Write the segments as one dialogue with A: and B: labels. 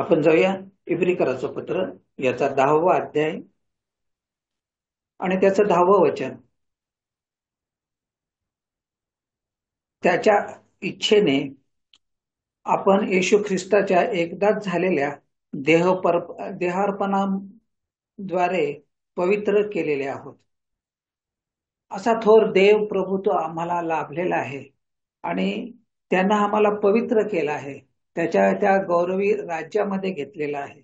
A: आपण जाऊया इब्रिकराचं पत्र याचा 10वा अध्याय आणि त्याचं 10वं वचन. त्याच्या इच्छेने आपण येशू ख्रिस्ताच्या एकदाच झालेल्या देहार्पणाद्वारे पवित्र केलेले आहोत. असा थोर देव प्रभुत्व आम्हाला लाभलेला आहे आणि त्यांना आम्हाला पवित्र केलं आहे, त्याच्या त्या गौरवी राज्यामध्ये घेतलेला आहे.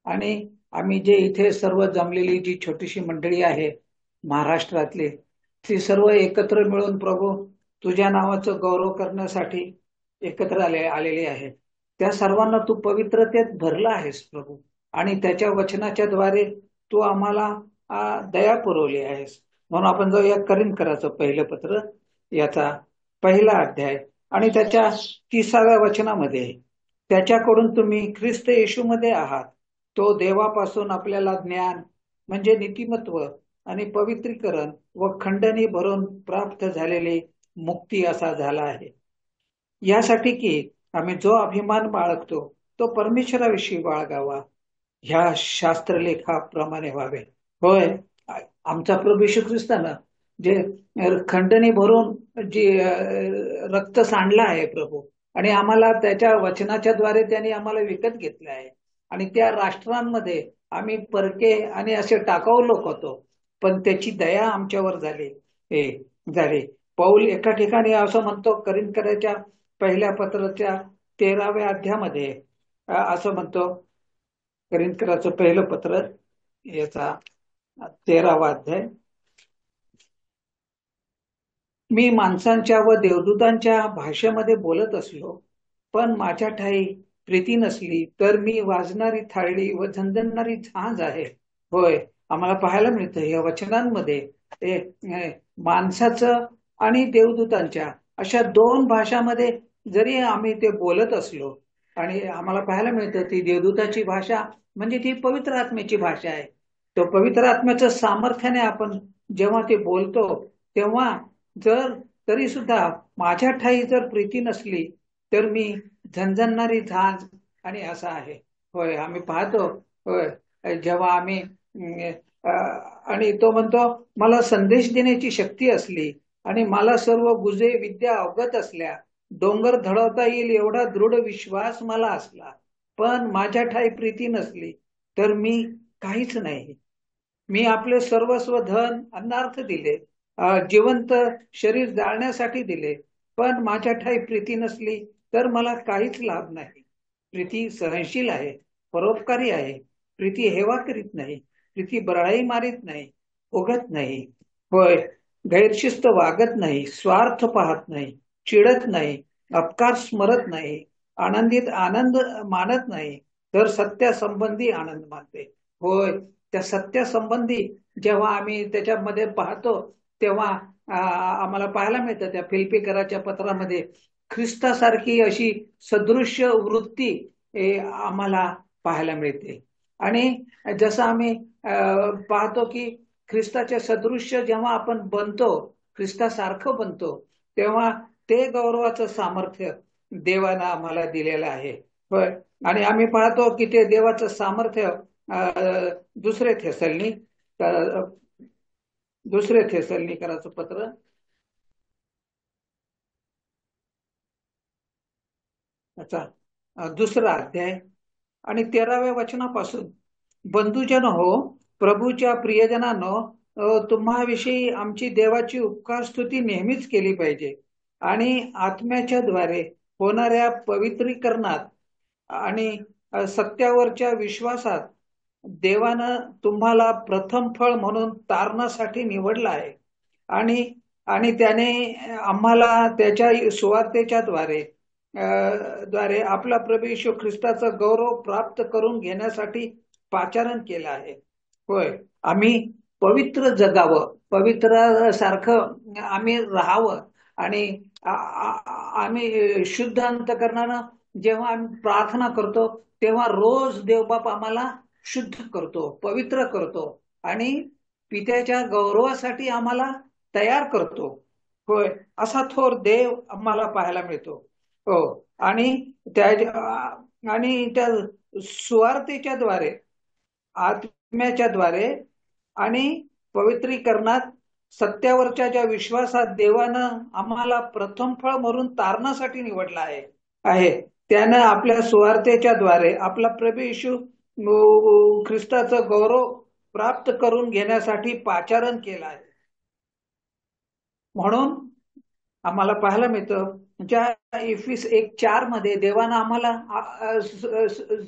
A: आणि आम्ही जे इथे सर्व जमलेली जी छोटीशी मंडळी आहे महाराष्ट्रातली, ती सर्व एकत्र मिळून प्रभू तुझ्या नावाचं गौरव करण्यासाठी एकत्र आलेली आहे. त्या सर्वांना तू पवित्रतेत भरला आहेस प्रभू, आणि त्याच्या वचनाच्या द्वारे तू आम्हाला दया पुरवली आहेस. म्हणून आपण जाऊया करिंथकराचं पहिलं पत्र याचा 1ला अध्याय आणि त्याच्या 30व्या वचनामध्ये. त्याच्याकडून तुम्ही ख्रिस्त येशूमध्ये आहात, तो देवापासून आपल्याला ज्ञान म्हणजे नीतिमत्व आणि पवित्रीकरण व खंडणी भरून प्राप्त झालेली मुक्ती असा झाला आहे. यासाठी की आम्ही जो अभिमान बाळगतो तो परमेश्वराविषयी बाळगावा, ह्या शास्त्रलेखाप्रमाणे व्हावे. होय, आमचा प्रभू येशू ख्रिस्तानं जे खंडणी भरून जी रक्त सांडलं आहे प्रभू, आणि आम्हाला त्याच्या वचनाच्या द्वारे त्यांनी आम्हाला विकत घेतलं आहे. आणि त्या राष्ट्रांमध्ये आम्ही परके आणि असे टाकाऊ लोक होतो, पण त्याची दया आमच्यावर झाली. पौल एका ठिकाणी असं म्हणतो, करिंथकराच्या पहिल्या पत्राच्या 13व्या अध्यायामध्ये असं म्हणतो, करिंथकराचं पहिलं पत्र याचा 13वा अध्याय. मी माणसांच्या व देवदूतांच्या भाषेमध्ये बोलत असलो, पण माझ्या ठाई प्रीती नसली तर मी वाजणारी थाळी व झंझणारी झांज आहे. होय, आम्हाला पाहायला मिळतं या वचनांमध्ये माणसाचं आणि देवदूतांच्या अशा 2 भाषामध्ये जरी आम्ही ते बोलत असलो, आणि आम्हाला पाहायला मिळतं ती देवदूताची भाषा म्हणजे ती पवित्र आत्म्याची भाषा आहे. तो पवित्र आत्म्याचं सामर्थ्याने आपण जेव्हा ते बोलतो, तेव्हा तरी सुद्धा माझ्या ठाई जर प्रीती नसली तर मी झंझणारी झांज आणि असं आहे. होय, आम्ही पाहतो, होय, जेव्हा आम्ही आणि तो म्हणतो, मला संदेश देण्याची शक्ती असली आणि मला सर्व गुजे विद्या अवगत असल्या, डोंगर धडवता येईल एवढा दृढ विश्वास मला असला, पण माझ्या ठाई प्रीती नसली तर मी काहीच नाही. मी आपले सर्वस्व धन अन्नार्थ दिले, जिवंत शरीर जाळण्यासाठी दिले, पण माझ्या ठाई प्रीती नसली तर मला काहीच लाभ नाही. प्रीती सहनशील आहे, परोपकारी आहे. प्रीती हेवा करीत नाही, प्रीती बरळाई मारीत नाही, उगत नाही. होय, गैरशिस्त वागत नाही, स्वार्थ पाहत नाही, चिडत नाही, अपकार स्मरत नाही, आनंदीत आनंद मानत नाही, तर सत्यासंबंधी आनंद मानते. होय, त्या सत्यासंबंधी जेव्हा आम्ही त्याच्यामध्ये पाहतो, तेव्हा आम्हाला पाहायला मिळतं त्या फिलिप्पीकराच्या पत्रामध्ये ख्रिस्तासारखी अशी सदृश्य वृत्ती आम्हाला पाहायला मिळते. आणि जसं आम्ही पाहतो की ख्रिस्ताच्या सदृश्य जेव्हा आपण बनतो, ख्रिस्तासारखं बनतो, तेव्हा ते गौरवाचं सामर्थ्य देवानं आम्हाला दिलेलं आहे. होय, आणि आम्ही पाहतो की ते देवाचं सामर्थ्य दुसरे थेसलनिकराचं पत्र याचा 2रा अध्याय आणि 13व्या वचनापासून. बंधुजन हो, प्रभूच्या प्रियजनांनो, तुम्हाविषयी आमची देवाची उपकार स्तुती नेहमीच केली पाहिजे. आणि आत्म्याच्या द्वारे होणाऱ्या पवित्रीकरणात आणि सत्यावरच्या विश्वासात देवानं तुम्हाला प्रथम फळ म्हणून तारणासाठी निवडलं आहे. आणि त्याने आम्हाला त्याच्या सुवार्तेच्या द्वारे आपला प्रभू येशू ख्रिस्ताचा गौरव प्राप्त करून घेण्यासाठी पाचारण केलं आहे. होय, आम्ही पवित्र जगावं, पवित्र सारखं आम्ही राहावं, आणि आम्ही शुद्ध अंतकरणानं जेव्हा आम्ही प्रार्थना करतो तेव्हा रोज देवबाप आम्हाला शुद्ध करतो, पवित्र करतो, आणि पित्याच्या गौरवासाठी आम्हाला तयार करतो. होय, असा थोर देव आम्हाला पाहायला मिळतो. हो, आणि त्या आणि त्या सुवार्तेच्या द्वारे, आत्म्याच्या द्वारे आणि पवित्रीकरणात सत्यावरच्या ज्या विश्वासात देवानं आम्हाला प्रथम फळ म्हणून तारणासाठी निवडला आहे त्यानं आपल्या सुवार्तेच्या द्वारे आपला प्रभू येशू ख्रिस्ताचा गौरव प्राप्त करून घेण्यासाठी पाचारण केलं आहे. म्हणून आम्हाला पाहायला मिळतं ज्या इफिस 1:4 मध्ये देवानं आम्हाला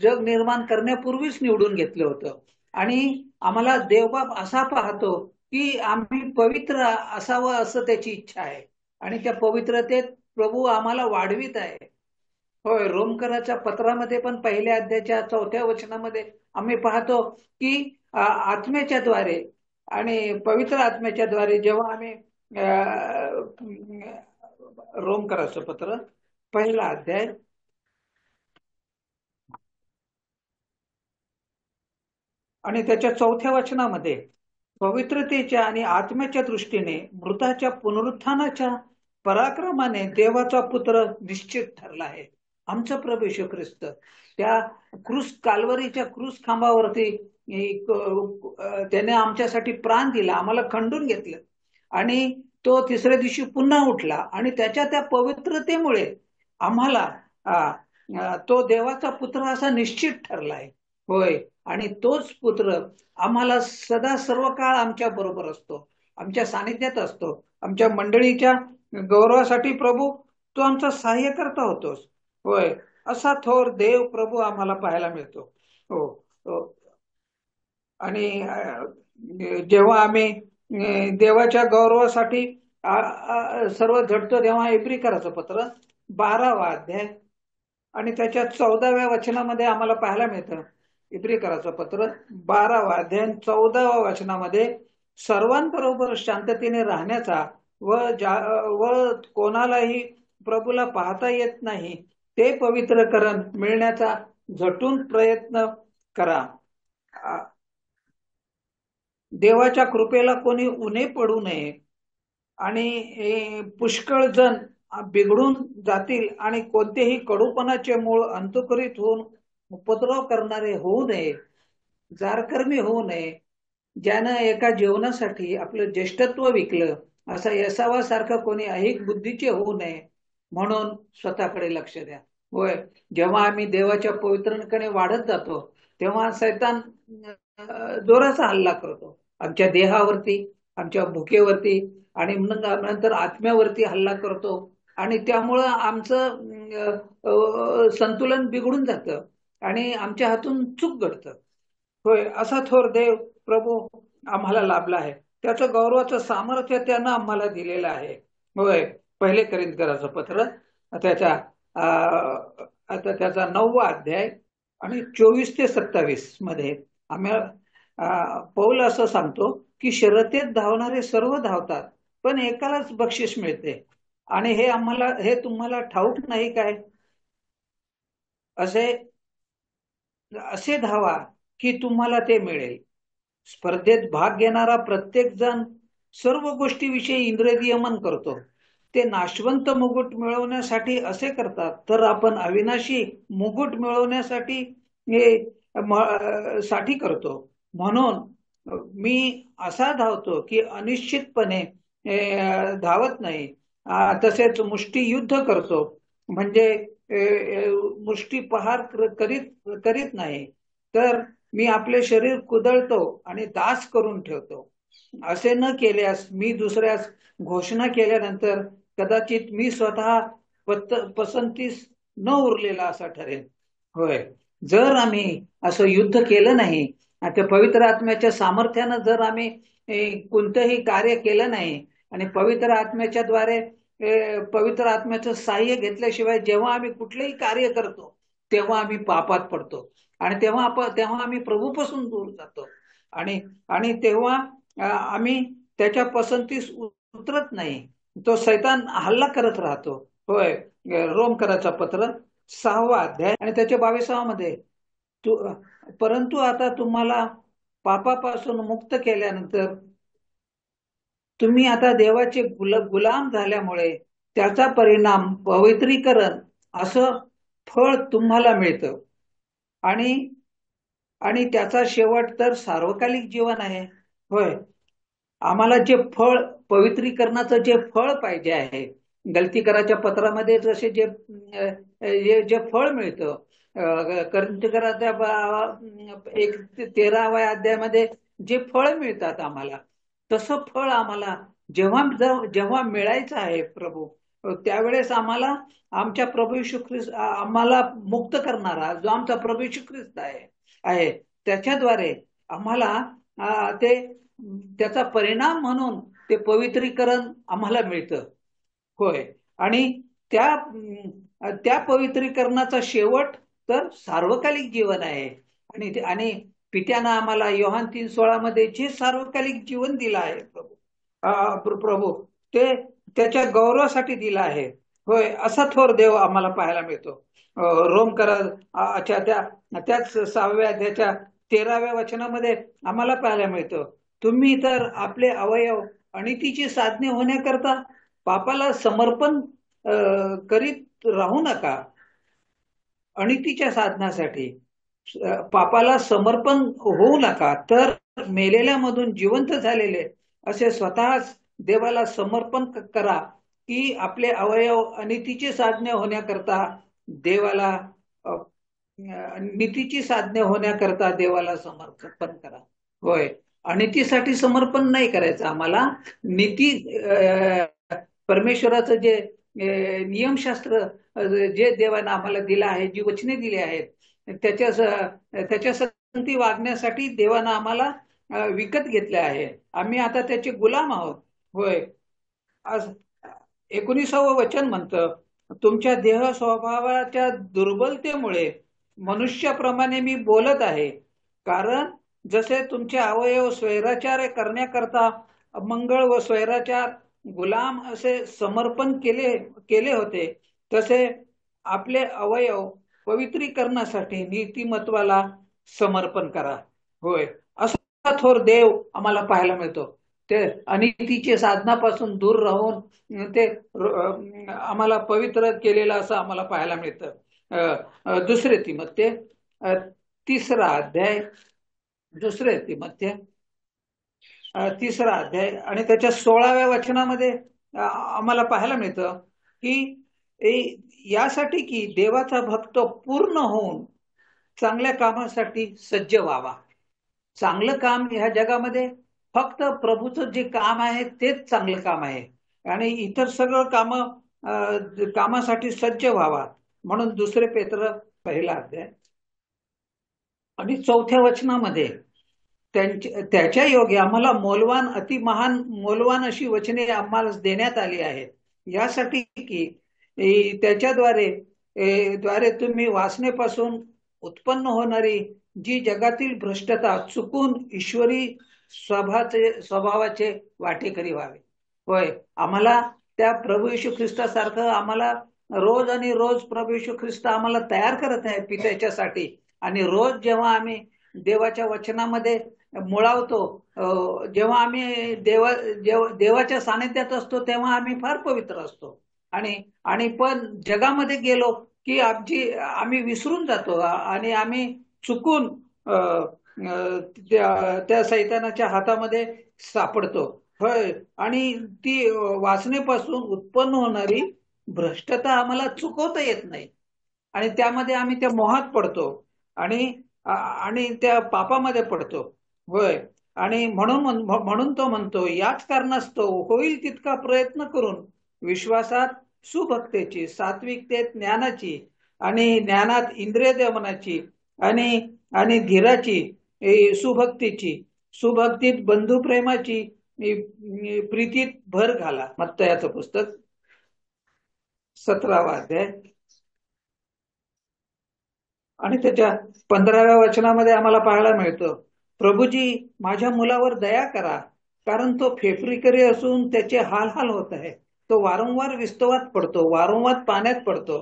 A: जग निर्माण करण्यापूर्वीच निवडून घेतलं होतं आणि आम्हाला देवबाप असा पाहतो की आम्ही पवित्र असावं असं त्याची इच्छा आहे आणि त्या पवित्रतेत प्रभू आम्हाला वाढवित आहे. होय, रोमकराच्या पत्रामध्ये पण पहिल्या अध्यायाच्या 4थ्या वचनामध्ये आम्ही पाहतो की आत्म्याच्या द्वारे आणि पवित्र आत्म्याच्या द्वारे जेव्हा आम्ही रोमकराचं पत्र पहिला अध्याय आणि त्याच्या 4थ्या वचनामध्ये पवित्रतेच्या आणि आत्म्याच्या दृष्टीने मृताच्या पुनरुत्थानाच्या पराक्रमाने देवाचा पुत्र निश्चित ठरला आहे. आमचा प्रभू येशू ख्रिस्त त्या काल्वरीच्या क्रूस खांबावरती त्याने आमच्यासाठी प्राण दिला, आम्हाला खंडून घेतलं आणि तो तिसऱ्या दिवशी पुन्हा उठला आणि त्याच्या त्या पवित्रतेमुळे आम्हाला तो देवाचा पुत्र असा निश्चित ठरलाय. होय, आणि तोच पुत्र आम्हाला सदा सर्व काळ आमच्या बरोबर असतो, आमच्या सानिध्यात असतो, आमच्या मंडळीच्या गौरवासाठी प्रभू तो आमचा सहाय्यकर्ता होतोस. होय, असा थोर देव प्रभू आम्हाला पाहायला मिळतो. हो, हो. आणि जेव्हा आम्ही देवाच्या गौरवासाठी सर्व झटतो तेव्हा इब्रिकराचं पत्र 12वा अध्याय आणि त्याच्या 14व्या वचनामध्ये आम्हाला पाहायला मिळतं. इब्रिकराचं पत्र 12वा अध्याय 14व्या वचनामध्ये सर्वांबरोबर शांततेने राहण्याचा व कोणालाही प्रभूला पाहता येत नाही ते पवित्रकरण मिळण्याचा झटून प्रयत्न करा. देवाच्या कृपेला कोणी उणे पडू नये आणि पुष्कळ जण बिघडून जातील आणि कोणतेही कडूपणाचे मूळ अंतःकरित होऊन उपद्रव करणारे होऊ नये, जारकर्मी होऊ नये, ज्यानं एका जीवनासाठी आपलं ज्येष्ठत्व विकलं असा येसावासारखं कोणी अहिक बुद्धीचे होऊ नये म्हणून स्वतःकडे लक्ष द्या. होय, जेव्हा आम्ही देवाच्या पवित्रकडे वाढत जातो तेव्हा सैतान जोराचा हल्ला करतो आमच्या देहावरती, आमच्या भुकेवरती आणि नंतर आत्म्यावरती हल्ला करतो आणि त्यामुळं आमचं संतुलन बिघडून जातं आणि आमच्या हातून चूक घडतं. होय, असा थोर देव प्रभू आम्हाला लाभला आहे, त्याचं गौरवाचं सामर्थ्य त्यानं आम्हाला दिलेलं आहे. होय, पहिले कोरिन्थीकराचं पत्र त्याचा आता त्याचा 9वा अध्याय आणि 24 ते 27 मध्ये आम्ही पौल असं सांगतो की शर्यतीत धावणारे सर्व धावतात पण एकालाच बक्षीस मिळते आणि हे तुम्हाला ठाऊक नाही काय? असे धावा की तुम्हाला ते मिळेल. स्पर्धेत भाग घेणारा प्रत्येक जण सर्व गोष्टीविषयी इंद्रियमन करतो. ते नाशवंत मुकुट मिळवण्यासाठी असे करतात, तर आपण अविनाशी मुकुट मिळवण्यासाठी साठी करतो. म्हणून मी असा धावतो की अनिश्चितपणे धावत नाही, तसेच मुष्टी युद्ध करतो म्हणजे मुष्टी पहार करीत नाही, तर मी आपले शरीर कुदळतो आणि दास करून ठेवतो. असे न केल्यास मी दुसऱ्यास घोषणा केल्यानंतर कदाचित मी स्वतः पसंतीस न उरलेला असा ठरेल. होय, जर आम्ही असं युद्ध केलं नाही, त्या पवित्र आत्म्याच्या सामर्थ्यानं जर आम्ही कोणतंही कार्य केलं नाही आणि पवित्र आत्म्याच्या द्वारे पवित्र आत्म्याचं सहाय्य घेतल्याशिवाय जेव्हा आम्ही कुठलंही कार्य करतो तेव्हा आम्ही पापात पडतो आणि तेव्हा आम्ही प्रभूपासून दूर जातो आणि तेव्हा आम्ही त्याच्या पसंतीस उतरत नाही, तो शैतान हल्ला करत राहतो. होय, रोमकराचं पत्र 6वा अध्याय आणि त्याच्या 22 मध्ये परंतु आता तुम्हाला पापापासून मुक्त केल्यानंतर तुम्ही आता देवाचे गुलाम झाल्यामुळे त्याचा परिणाम पवित्रीकरण असं फळ तुम्हाला मिळतं. आणि आणि त्याचा शेवट तर सार्वकालिक जीवन आहे. होय, आम्हाला जे फळ, पवित्रीकरणाचं जे फळ पाहिजे आहे, गलती कराच्या पत्रामध्ये जसे जे फळ मिळतं, करंथीकराच्या 13व्या अध्यायामध्ये जे फळ मिळतात आम्हाला, तसं फळ आम्हाला जेव्हा जेव्हा मिळायचं आहे प्रभू, त्यावेळेस आम्हाला आमच्या प्रभू येशू ख्रिस्त, आम्हाला मुक्त करणारा जो आमचा प्रभू येशू ख्रिस्त आहे त्याच्याद्वारे आम्हाला ते त्याचा परिणाम म्हणून ते पवित्रीकरण आम्हाला मिळतं. होय, आणि त्या त्या पवित्रीकरणाचा शेवट तर सार्वकालिक जीवन आहे. आणि पित्यानं आम्हाला योहान 3:16 मध्ये जे सार्वकालिक जीवन दिलं आहे प्रभू, ते त्याच्या गौरवासाठी दिलं आहे. होय, असा थोर देव आम्हाला पाहायला मिळतो. रोमकराच्या त्याच 6व्या अध्यायाच्या 13व्या वचनामध्ये आम्हाला पाहायला मिळतं, तुम्ही तर आपले अवयव अनितीची साधने होण्याकरता पापाला समर्पण करीत राहू नका. अनितीच्या साधनासाठी पापाला समर्पण होऊ नका, तर मेलेल्यामधून जिवंत झालेले असे स्वतःच देवाला समर्पण करा, की आपले अवयव अनितीची साधने होण्याकरता देवाला नीतीची साधने होण्याकरता देवाला समर्पण करा. होय, अनितीसाठी समर्पण नाही करायचं आम्हाला. नीती, परमेश्वराचं जे नियमशास्त्र जे देवानं आम्हाला दिलं आहे, जी वचने दिली आहेत, त्याच्या संगती वागण्यासाठी देवानं आम्हाला विकत घेतले आहे. आम्ही आता त्याचे गुलाम आहोत. होय, आज 19वं वचन म्हणतं, तुमच्या देह स्वभावाच्या दुर्बलतेमुळे मनुष्याप्रमाणे मी बोलत आहे, कारण जसे तुमचे अवयव स्वैराचार करण्याकरता मंगळ व स्वैराचार गुलाम असे समर्पण केले होते, तसे आपले अवयव पवित्रीकरणासाठी नीतिमत्वाला समर्पण करा. होय, असा थोर देव आम्हाला पाहायला मिळतो. ते अनितीच्या साधनापासून दूर राहून ते आम्हाला पवित्र केलेलं असं आम्हाला पाहायला मिळतं. दुसरे तिमोथेय 3रा अध्याय, दुसरे तिमोथेय 3रा अध्याय आणि त्याच्या 16व्या वचनामध्ये आम्हाला पाहायला मिळतं की यासाठी की देवाचा भक्त पूर्ण होऊन चांगल्या कामासाठी सज्ज व्हावा. चांगलं काम ह्या जगामध्ये फक्त प्रभूचं जे काम आहे तेच चांगलं काम आहे, आणि इतर सगळं कामासाठी सज्ज व्हावा म्हणून 2 पेत्र 1 अध्याय आणि 4थ्या वचनामध्ये त्याच्या योगे आम्हाला मौल्यवान, अति महान मौल्यवान अशी वचने आम्हाला देण्यात आली आहेत, यासाठी की त्याच्याद्वारे तुम्ही वासनेपासून उत्पन्न होणारी जी जगातील भ्रष्टता चुकून ईश्वरी स्वभावाचे वाटेकरी व्हावे. होय, आम्हाला त्या प्रभू येशू ख्रिस्तासारखं आम्हाला रोज आणि रोज प्रभू येशू ख्रिस्त आम्हाला तयार करत आहे पित्याच्यासाठी. आणि रोज जेव्हा आम्ही देवाच्या वचनामध्ये मुळावतो, जेव्हा आम्ही देवाच्या सानिध्यात असतो, तेव्हा आम्ही फार पवित्र असतो. आणि पण जगामध्ये गेलो की आम्ही विसरून जातो आणि आम्ही चुकून त्या सैतानाच्या हातामध्ये सापडतो. होय, आणि ती वासनेपासून उत्पन्न होणारी भ्रष्टता आम्हाला चुकवता येत नाही, आणि त्यामध्ये आम्ही त्या मोहात पडतो आणि त्या पापामध्ये पडतो. होय, आणि म्हणून तो म्हणतो, याच कारणास्तव होईल तितका प्रयत्न करून विश्वासात सुभक्तेची, सात्विकतेत ज्ञानाची, आणि ज्ञानात इंद्रिय दमनाची, आणि धीराची, सुभक्तीत बंधुप्रेमाची, प्रीतीत भर घाला. मत्तयाचं पुस्तक 17वा अध्याय आणि त्याच्या 15व्या वचनामध्ये आम्हाला पाहायला मिळतं, प्रभूजी माझ्या मुलावर दया करा, कारण तो फेफरीकरी असून त्याचे हाल होत आहे. तो वारंवार विस्तवात पडतो, वारंवार पाण्यात पडतो.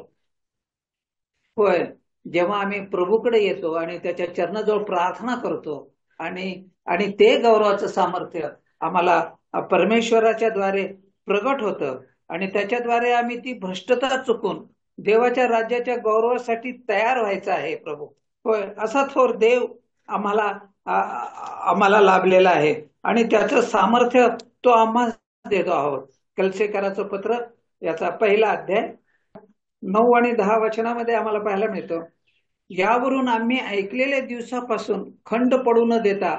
A: होय, जेव्हा आम्ही प्रभूकडे येतो आणि त्याच्या चरणाजवळ प्रार्थना करतो, आणि ते गौरवाचं सामर्थ्य आम्हाला परमेश्वराच्या द्वारे प्रगट होतं, आणि त्याच्याद्वारे आम्ही ती भ्रष्टता चुकून देवाच्या राज्याच्या गौरवासाठी तयार व्हायचं आहे प्रभू. होय, असा थोर देव आम्हाला आम्हाला लाभलेला आहे आणि त्याचं सामर्थ्य तो आम्हाला देतो आहोत. कलसेकराचं पत्र याचा पहिला अध्याय 9 आणि 10 वचनामध्ये आम्हाला पाहायला मिळतं. यावरून आम्ही ऐकलेल्या दिवसापासून खंड पडू न देता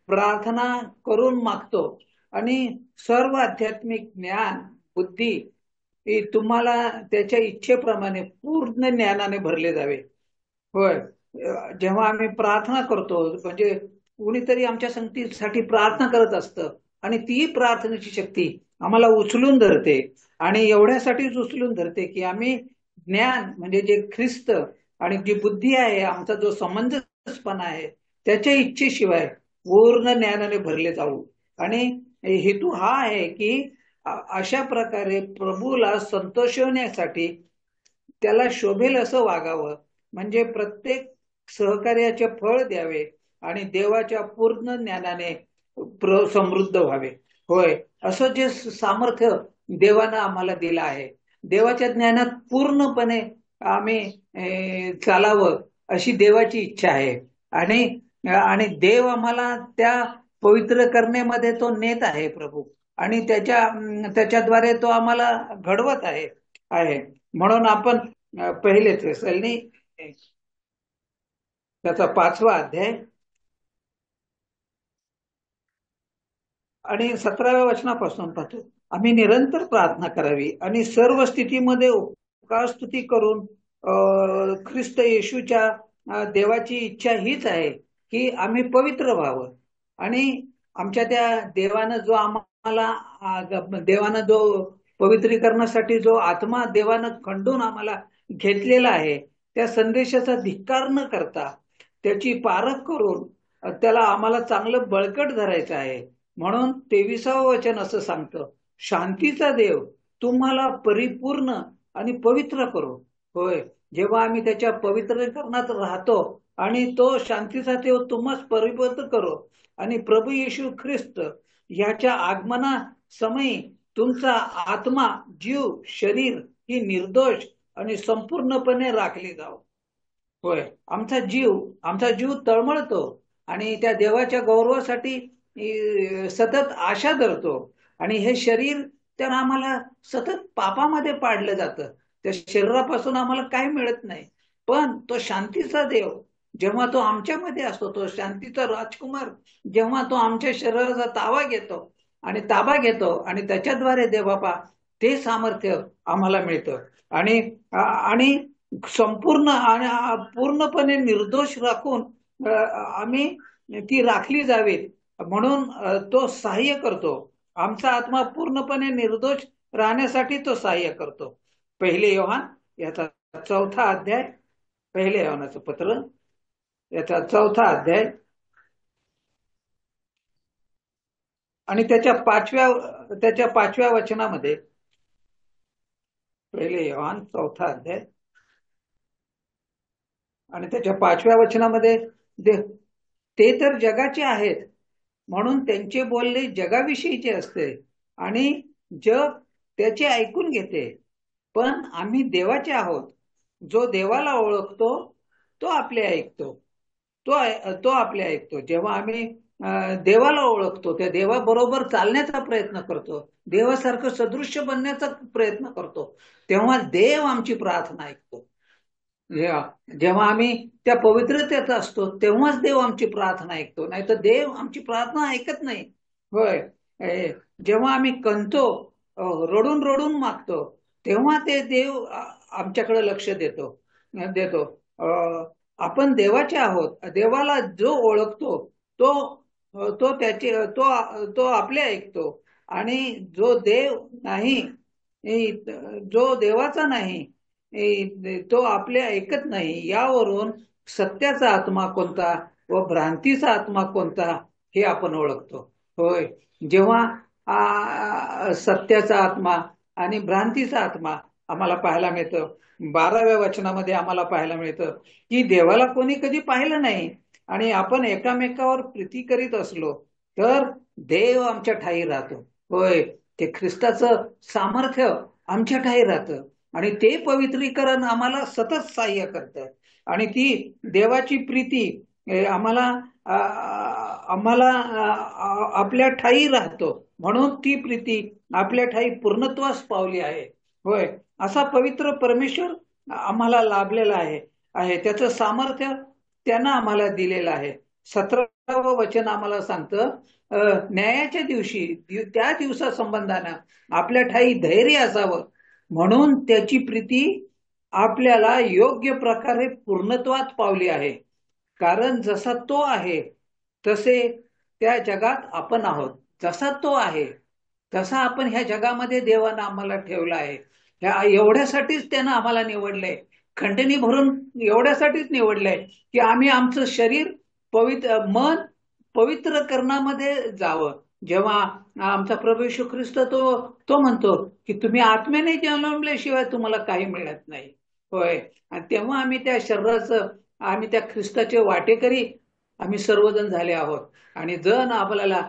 A: प्रार्थना करून मागतो आणि सर्व आध्यात्मिक ज्ञान बुद्धी तुम्हाला त्याच्या इच्छेप्रमाणे पूर्ण ज्ञानाने भरले जावे. होय, जेव्हा आम्ही प्रार्थना करतो म्हणजे कुणीतरी आमच्या संगतीसाठी प्रार्थना करत असतं आणि ती प्रार्थनेची शक्ती आम्हाला उचलून धरते आणि एवढ्यासाठीच उचलून धरते की आम्ही ज्ञान म्हणजे जे ख्रिस्त आणि जी बुद्धी आहे, आमचा जो समंजसपणा आहे, त्याच्या इच्छेशिवाय पूर्ण ज्ञानाने भरले जाऊ. आणि हेतू हा आहे की अशा प्रकारे प्रभूला संतोषवण्यासाठी त्याला शोभेल असं वागावं, म्हणजे प्रत्येक सहकार्याचे फळ द्यावे आणि देवाच्या पूर्ण ज्ञानाने समृद्ध व्हावे. होय, असं जे सामर्थ्य देवानं आम्हाला दिलं आहे, देवाच्या ज्ञानात पूर्णपणे आम्ही चालावं अशी देवाची इच्छा आहे. आणि आणि देव आम्हाला त्या पवित्र करण्यामध्ये तो नेत आहे प्रभू, आणि त्याच्याद्वारे तो आम्हाला घडवत आहे. म्हणून आपण पहिले थेसलनी त्याचा 5वा अध्याय आणि 17व्या वचनापासून पाहतो. आम्ही निरंतर प्रार्थना करावी आणि सर्व स्थितीमध्ये उपकारस्तुती करून ख्रिस्त येशूच्या देवाची इच्छा हीच आहे की आम्ही पवित्र व्हावं. आणि आमच्या त्या देवानं जो पवित्रीकरणासाठी जो आत्मा देवानं खंडून आम्हाला घेतलेला आहे, त्या संदेशाचा धिक्कार न करता त्याची पारख करून त्याला आम्हाला चांगलं बळकट धरायचं आहे. म्हणून 23वं वचन असं सांगतं, शांतीचा देव तुम्हाला परिपूर्ण आणि पवित्र करो. होय, जेव्हा आम्ही त्याच्या पवित्रीकरणात राहतो आणि तो शांतीचा देव तुम्हाला परिपूर्ण करो आणि प्रभू येशू ख्रिस्त याच्या आगमना समयी तुमचा आत्मा, जीव, शरीर ही निर्दोष आणि संपूर्णपणे राखली जावं. होय, आमचा जीव तळमळतो आणि त्या देवाच्या गौरवासाठी सतत आशा धरतो. आणि हे शरीर तर आम्हाला सतत पापामध्ये पाडलं जातं. त्या शरीरापासून आम्हाला काही मिळत नाही. पण तो शांतीचा देव जेव्हा तो आमच्यामध्ये असतो, तो शांतीचा राजकुमार जेव्हा तो आमच्या शरीराचा ताबा घेतो आणि त्याच्याद्वारे देवापा ते सामर्थ्य आम्हाला मिळतं. आणि आणि संपूर्ण आणि पूर्णपणे निर्दोष राखून आम्ही ती राखली जावीत म्हणून तो सहाय्य करतो. आमचा आत्मा पूर्णपणे निर्दोष राहण्यासाठी तो सहाय्य करतो. पहिले योहान याचा 4था अध्याय, पहिले योहानाचं पत्र याचा 4था अध्याय आणि त्याच्या 5व्या वचनामध्ये, पहिले योहान 4था अध्याय आणि त्याच्या 5व्या वचनामध्ये, ते तर जगाचे आहेत म्हणून त्यांचे बोलणे जगाविषयीचे असते आणि जग त्याचे ऐकून घेते. पण आम्ही देवाचे आहोत, जो देवाला ओळखतो तो आपले ऐकतो. तो आपले ऐकतो. जेव्हा आम्ही देवाला ओळखतो, त्या देवाबरोबर चालण्याचा प्रयत्न करतो, देवासारखं सदृश्य बनण्याचा प्रयत्न करतो, तेव्हा देव आमची प्रार्थना ऐकतो. जेव्हा आम्ही त्या पवित्रतेत असतो तेव्हाच देव आमची प्रार्थना ऐकतो, नाही तर देव आमची प्रार्थना ऐकत नाही. होय, जेव्हा आम्ही कंतो, रडून रडून मागतो, तेव्हा ते देव आमच्याकडे लक्ष देतो. आपण देवाचे आहोत. देवाला जो ओळखतो तो तो त्याचे तो आपले ऐकतो. आणि जो देव नाही, जो देवाचा नाही, तो आपले ऐकत नाही. यावरून सत्याचा आत्मा कोणता व भ्रांतीचा आत्मा कोणता हे आपण ओळखतो. होय, जेव्हा सत्याचा आत्मा आणि भ्रांतीचा आत्मा आम्हाला पाहायला मिळतं. 12व्या वचनामध्ये आम्हाला पाहायला मिळतं की देवाला कोणी कधी पाहिलं नाही आणि आपण एकामेकावर प्रीती करीत असलो तर देव आमच्या ठाई राहतो. होय, ते ख्रिस्ताचं सामर्थ्य आमच्या ठाई राहतं. आणि ते पवित्रीकरण आम्हाला सतत सहाय्य करतं. आणि ती देवाची प्रीती आम्हाला आम्हाला आपल्या ठायी राहतो, म्हणून ती प्रीती आपल्या ठायी पूर्णत्वास पावली आहे. होय, असा पवित्र परमेश्वर आम्हाला लाभलेला आहे आहे त्याचं सामर्थ्य त्यानं आम्हाला दिलेलं आहे. 17वं वचन आम्हाला सांगतं, न्यायाच्या दिवशी त्या दिवसासंबंधानं आपल्या ठायी धैर्य असावं, म्हणून त्याची प्रीती आपल्याला योग्य प्रकारे पूर्णत्वात पावली आहे. कारण जसा तो आहे तसे त्या जगात आपण आहोत. जसा तो आहे तसा आपण ह्या जगामध्ये देवानं आम्हाला ठेवला आहे. एवढ्यासाठीच त्यानं आम्हाला निवडलंय, खंडणी भरून एवढ्यासाठीच निवडलंय की आम्ही आमचं शरीर मन पवित्रकरणामध्ये जावं. जेव्हा आमचा प्रभू येशू ख्रिस्त तो म्हणतो की तुम्ही आत्म्याने जन्मल्याशिवाय तुम्हाला काही मिळत नाही. होय, आणि तेव्हा आम्ही त्या शरीराचं, आम्ही त्या ख्रिस्ताचे वाटेकरी आम्ही सर्वजण झाले आहोत. आणि जर आपल्याला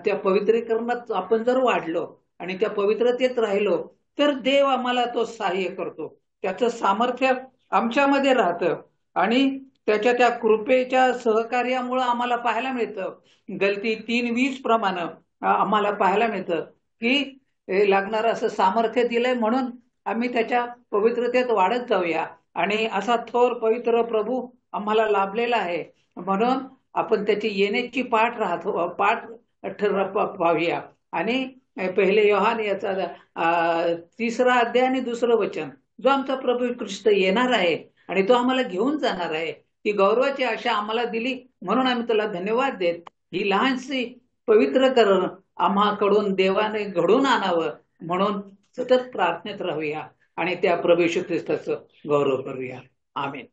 A: त्या पवित्रीकरणात आपण जर वाढलो आणि त्या पवित्रतेत राहिलो तर देव आम्हाला तो सहाय्य करतो. त्याचं सामर्थ्य आमच्यामध्ये राहतं आणि त्याच्या त्या कृपेच्या सहकार्यामुळे आम्हाला पाहायला मिळतं. गलती 3:20 प्रमाणे आम्हाला पाहायला मिळतं की लागणारं असं सामर्थ्य दिलंय, म्हणून आम्ही त्याच्या पवित्रतेत वाढत जाऊया. आणि असा थोर पवित्र प्रभू आम्हाला लाभलेला आहे, म्हणून आपण त्याची येण्याची पाठ पाहूया. आणि पहिले योहान याचा 3रा अध्याय आणि 2रं वचन, जो आमचा प्रभू ख्रिस्त येणार आहे आणि तो आम्हाला घेऊन जाणार आहे, ती गौरवाची आशा आम्हाला दिली, म्हणून आम्ही त्याला धन्यवाद देत ही लहानशी पवित्रकरण आम्हाकडून देवाने घडून आणावं म्हणून सतत प्रार्थनेत राहूया आणि त्या प्रभू येशू ख्रिस्ताचं गौरव करूया. आमेन.